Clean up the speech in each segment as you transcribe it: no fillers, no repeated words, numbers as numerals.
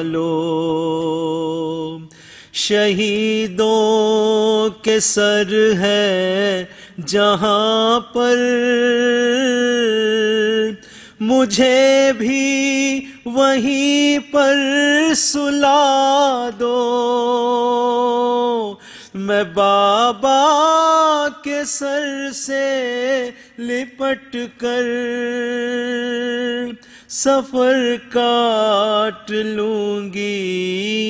لو، شہیدوں کے سر ہے جہاں پر، مجھے بھی وہیں پر سلا دو، میں بابا کے سر سے لپٹ کر سفر کاٹ لوں گی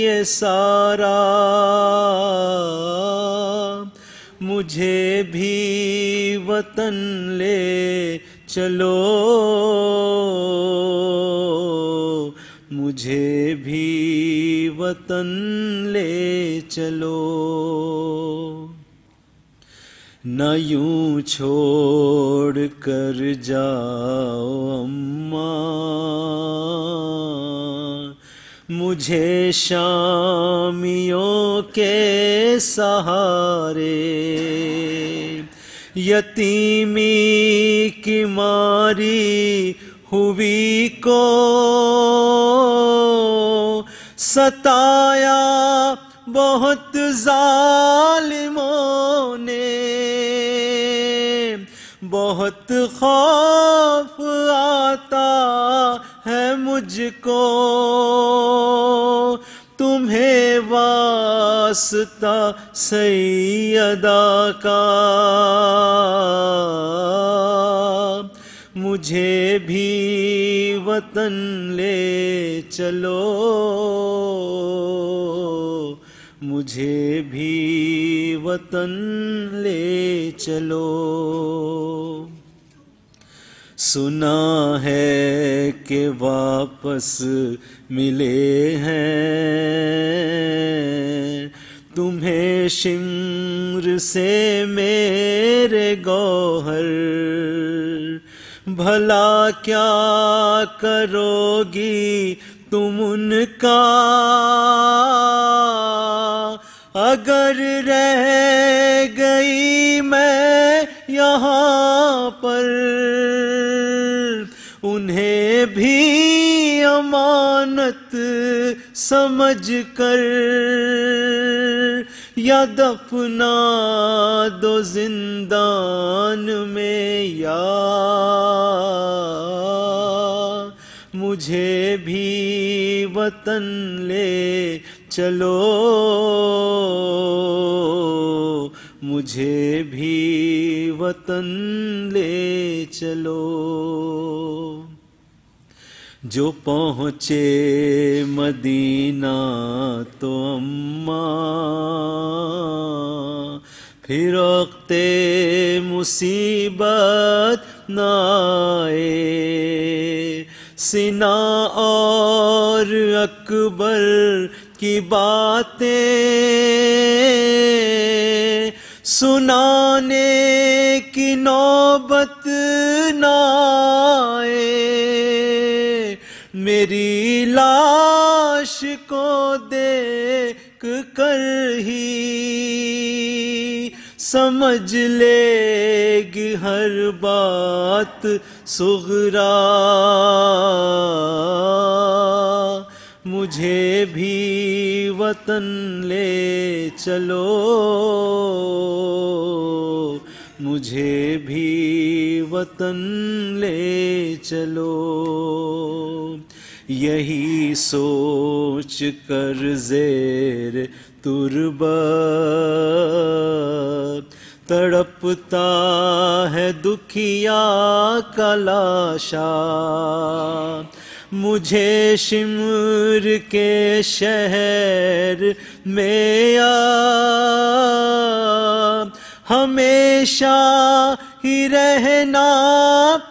یہ سارا، مجھے بھی وطن لے چلو، مجھے بھی وطن لے چلو، نہ یوں چھوڑ کر جاؤ اماں مجھے شامیوں کے سہارے، یتیمی کی ماری ہوئی کو ستایا بہت ظالموں نے، بہت خوف آتا ہے مجھ کو تمہیں واسطہ سیدہ کا، مجھے بھی وطن لے چلو، مجھے بھی وطن لے چلو، سنا ہے کہ واپس ملے ہیں تمہیں شمر سے میرے گوہر، بھلا کیا کرو گی تم ان کا اگر رہ گئی میں یہاں پر، انہیں بھی امانت سمجھ کر یا دفنا دو زندان میں، یا مجھے بھی وطن لے چلو، مجھے بھی وطن لے چلو، جو پہنچے مدینہ تو اماں پھر وقت مصیبت نہ آئے، سنا اور اکبر کی باتیں سنانے کی نوبت نہ آئے، میری لاش کو دیکھ کر ہی سمجھ لے گی ہر بات صغرا، مجھے بھی وطن لے چلو، مجھے بھی وطن لے چلو، یہی سوچ کر زیر تربت تڑپتا ہے دکھیا کا لاشا، مجھے شمر کے شہر میں ہمیشہ ہی رہنا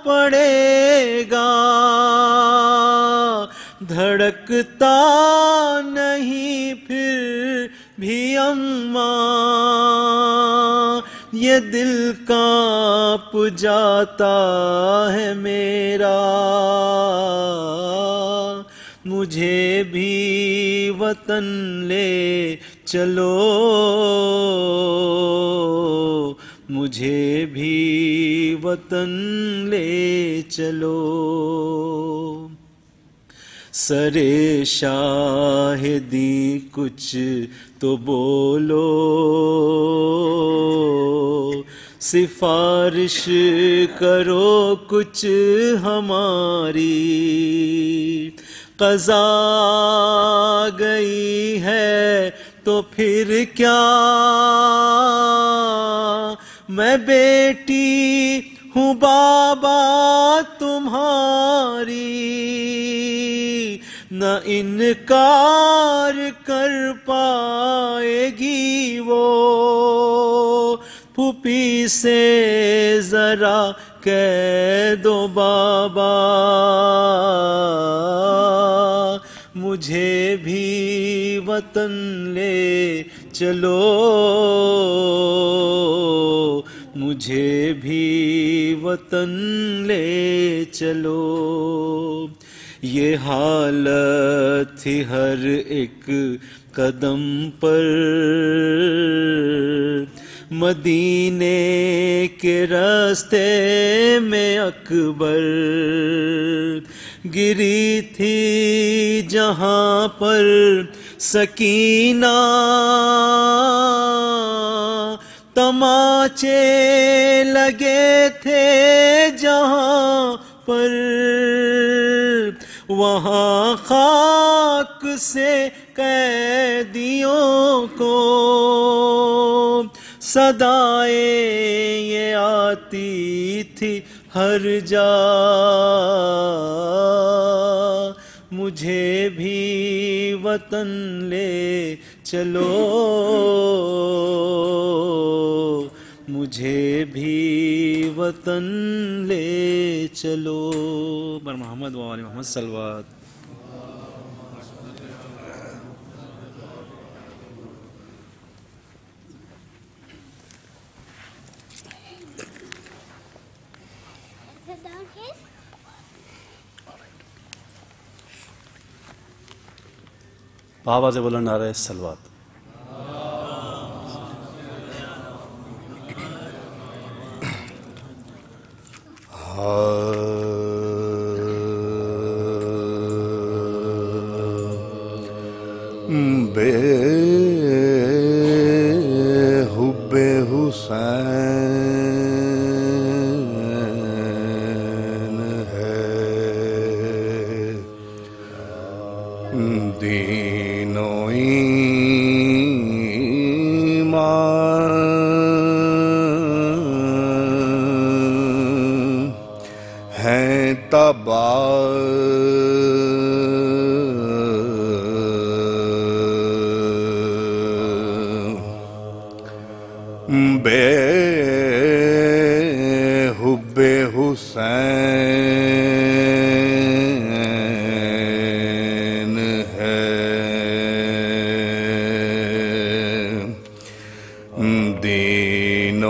پڑے گا، دھڑکتا نہیں پھر بھی اماں یہ دل کانپ جاتا ہے میرا، مجھے بھی وطن لے چلو، مجھے بھی وطن لے چلو، سرے شاہدی کچھ تو بولو، سفارش کرو کچھ ہماری، قضا گئی ہے تو پھر کیا، میں بیٹی ہوں بابا تمہاری، نہ انکار کر پائے گی وہ، پھوپھی سے ذرا کہہ دو بابا، مجھے بھی وطن لے چلو، مجھے بھی وطن لے چلو۔ یہ حالت تھی ہر ایک قدم پر، مدینے کے راستے میں اکبر، گری تھی جہاں پر سکینہ، تماچے لگے تھے جہاں پر، وہاں خاک سے قیدیوں کو صدائیں یہ آتی تھی ہر جا، مجھے بھی وطن لے چلو، مجھے بھی وطن لے چلو۔ بر محمد و آل محمد صلوات۔ آواز بلند نعرہ صلوات۔ بے حب حسین ہے دین و ایمان ہیں تباہ، بے حب حسین ہے دین و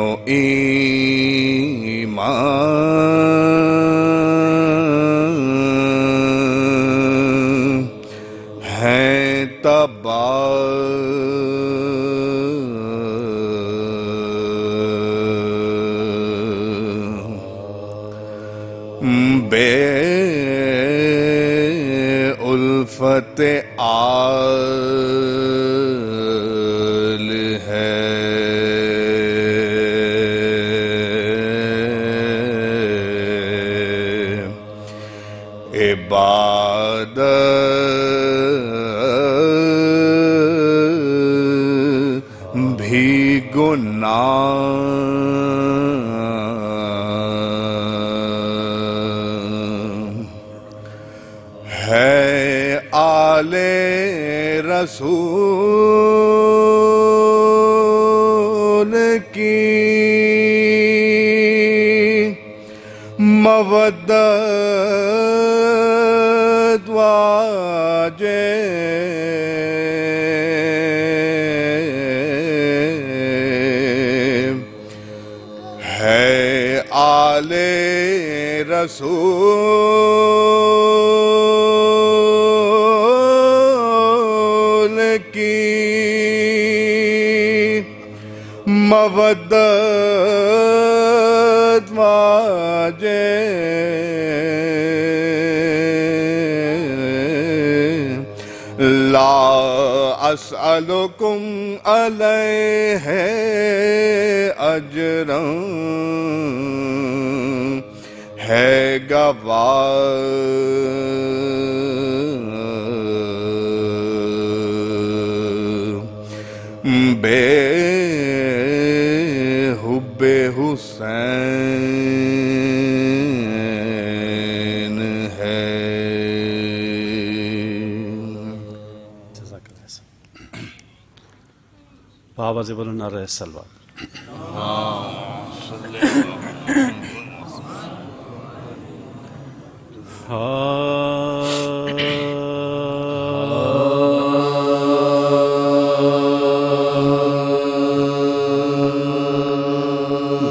ایمان ہیں تباہ، بے الفت آل ہے عبادت بھی گناہ ہے، آل رسول کی مودت واجب ہے، آل رسول کی مودت واجب لا اسألکم علیہ اجرا ہے گواہ بے حب حسین ہے. بابا سے بولو نعرہ الصلوات.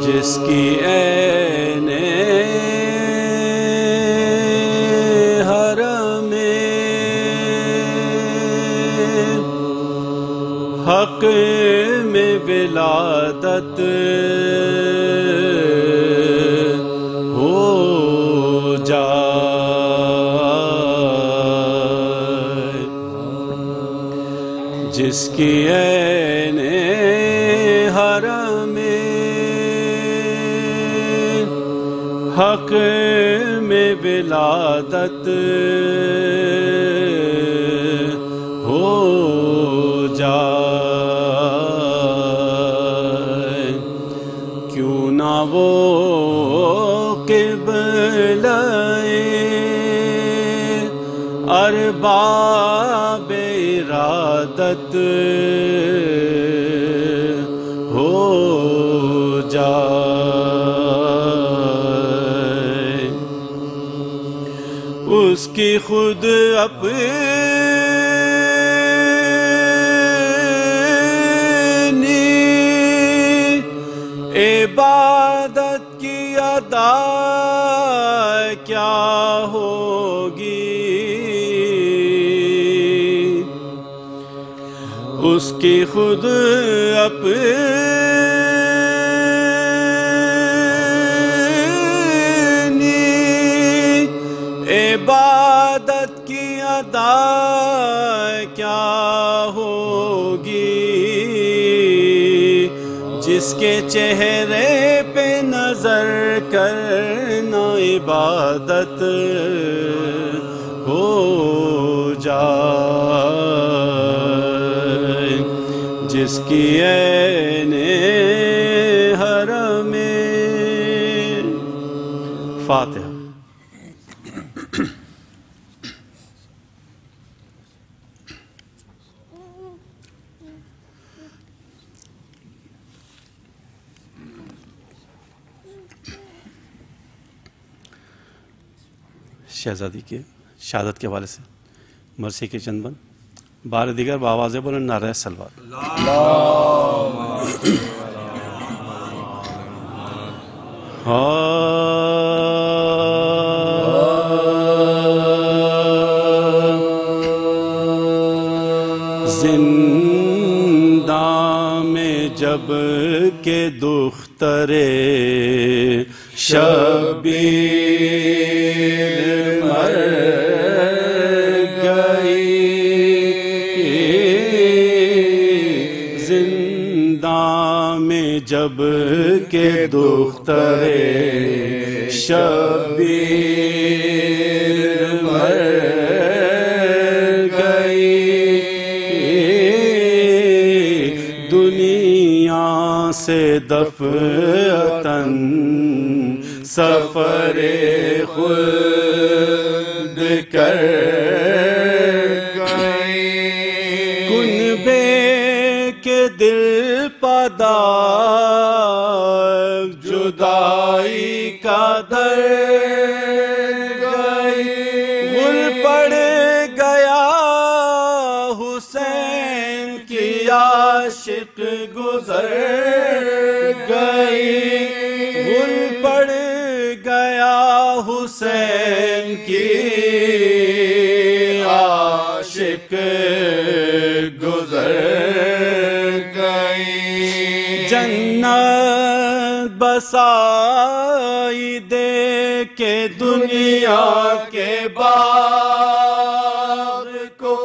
جس کی عین حرم حق میں ولادت ہو جائے، جس کی عین حرم حق میں ولادت ہو جائے، کیوں نہ وہ قبلہ ارباب ارادت ہو جائے، اس کی خود اپنی عبادت کی ادا کیا ہوگی، اس کی خود اپنی عبادت کی ادا کیا ہوگی، جس کے چہرے پہ نظر کرنا عبادت ہو جائے، جس کی عین حرم. فاتحہ. شہزادی کے شہادت کے حوالے سے مرثی کے چند بند. بار دیگر بآواز بلند نعرہ الصلوات. زندہ میں جب کہ دختر شبیر مر گئی، زندہ میں جب کہ دختر شبیر مر گئی، دنیا سے دفعتاً سفر خود کر گئی، کنبے کے دل پدار جدائی کا در گئی، غل پڑ گیا حسین کی عاشق گزر گئی، غل پڑ گیا حسین کی عاشق گزر گئی، جنت بسائی دے کے دنیا کے باغ کو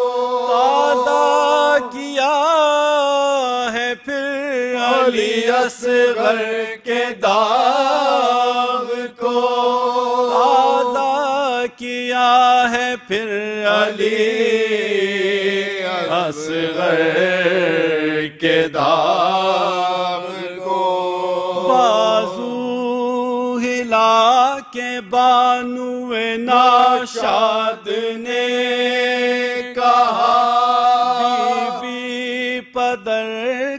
علی اصغر کے داغ کو تازہ کیا ہے پھر علی اصغر کے داغ کو بازو ہلا کے بانو ناشاد نے کہا پدر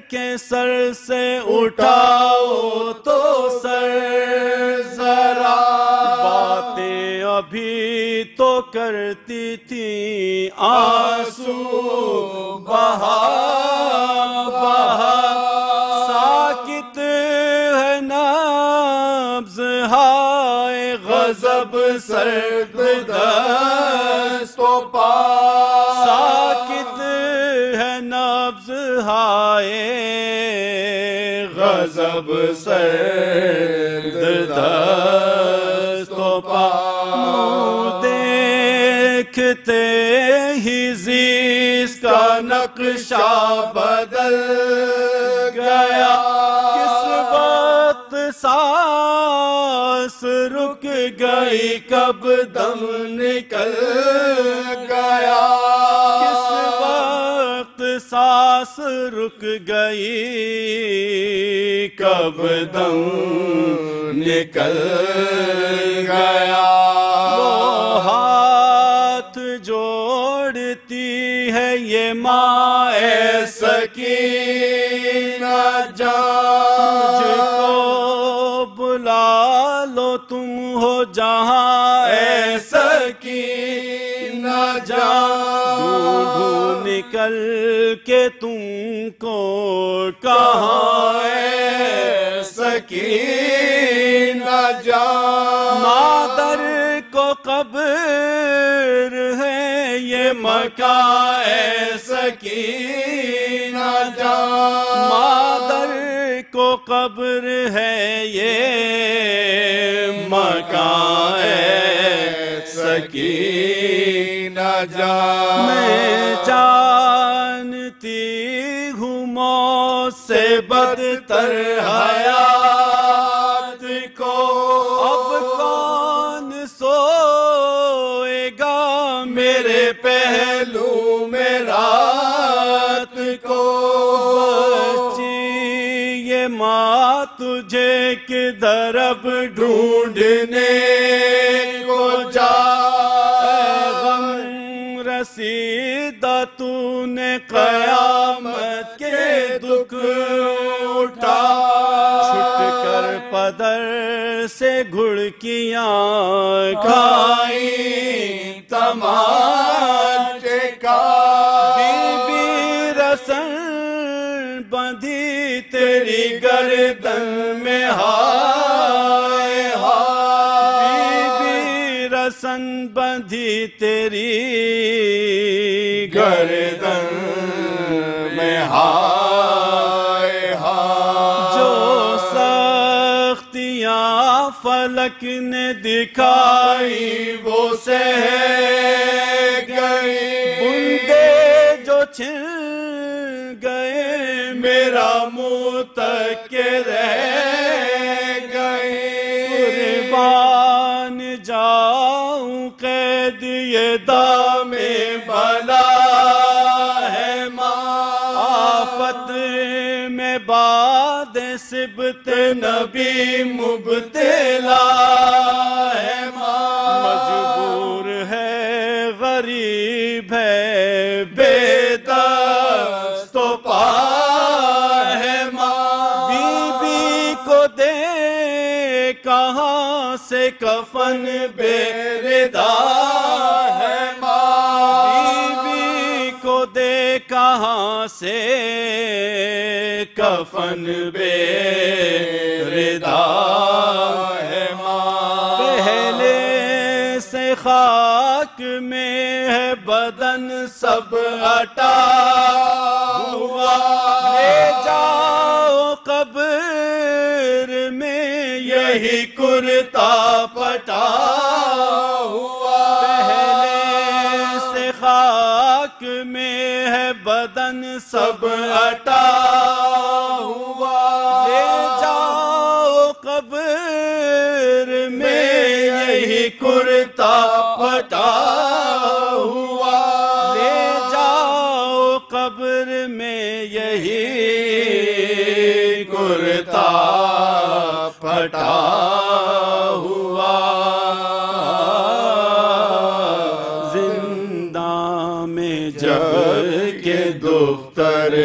کے سر سے اٹھاؤ تو سر ذرا باتیں ابھی تو کرتی تھی آنسو بہا بہا ساکت ہے نبض ہائے غضب سرد دست و پا ساکت ہے نبض ہائے غضب سرد دست و پا دیکھتے ہی زیست کا نقشہ بدل گیا کس وقت سانس رک گئی کب دم نکل گیا کس وقت سانس رک گئی کب دم نکل گیا وہ ہاتھ جوڑتی ہے یہ ماں سکینہ جان مجھ کو بلا لو تم ہو جہاں سکینہ جان ڈھونڈوں نکل کے تم کو کہاں سکینہ جان مادر کو قبر ہے یہ مکان سکینہ جان مادر کو قبر ہے یہ مکان سکینہ جان میں جانتی ہوں موت سے بدتر حیات کو اب کون سوئے گا میرے پہلو میں رات کو بچی یہ ماں تجھے کدھر اب ڈھونڈنے کو جا غم رسیدہ تو نے قیامت کے دکھ اٹھا چھٹ کر پدر سے گھڑکیاں کھائی تماچے کا بی بی رسن بندھی تیری گردن میں ہائے ہائے بی بی رسن بندھی تیری گردن میں ہائے ہائے جو سختیاں فلک نے دکھائی وہ سہ گئی بندے جو چھن گئے میرا منہ تک کے رہ گئے قربان جاؤں قید یہ دام بلا ہے ماں آفت میں باد سبت نبی مبتلا ہے ماں مجبور ہے غریب ہے بے دست و پا ہے ماں بی بی کو دے کہاں سے کفن بے ردا ہے ماں بی بی کو دے کہاں سے کفن بے ردا ہے ماں پہلے سے خاک میں ہے بدن سب ہٹا ہوا لے جاؤ قبر میں یہی کرتا پٹا ہوا پہلے سے خاک میں ہے بدن سب ہٹا ہوا کرتا پھٹا ہوا، لے جاؤ قبر میں یہی کرتا پھٹا ہوا، زندہ میں جب کے دفتر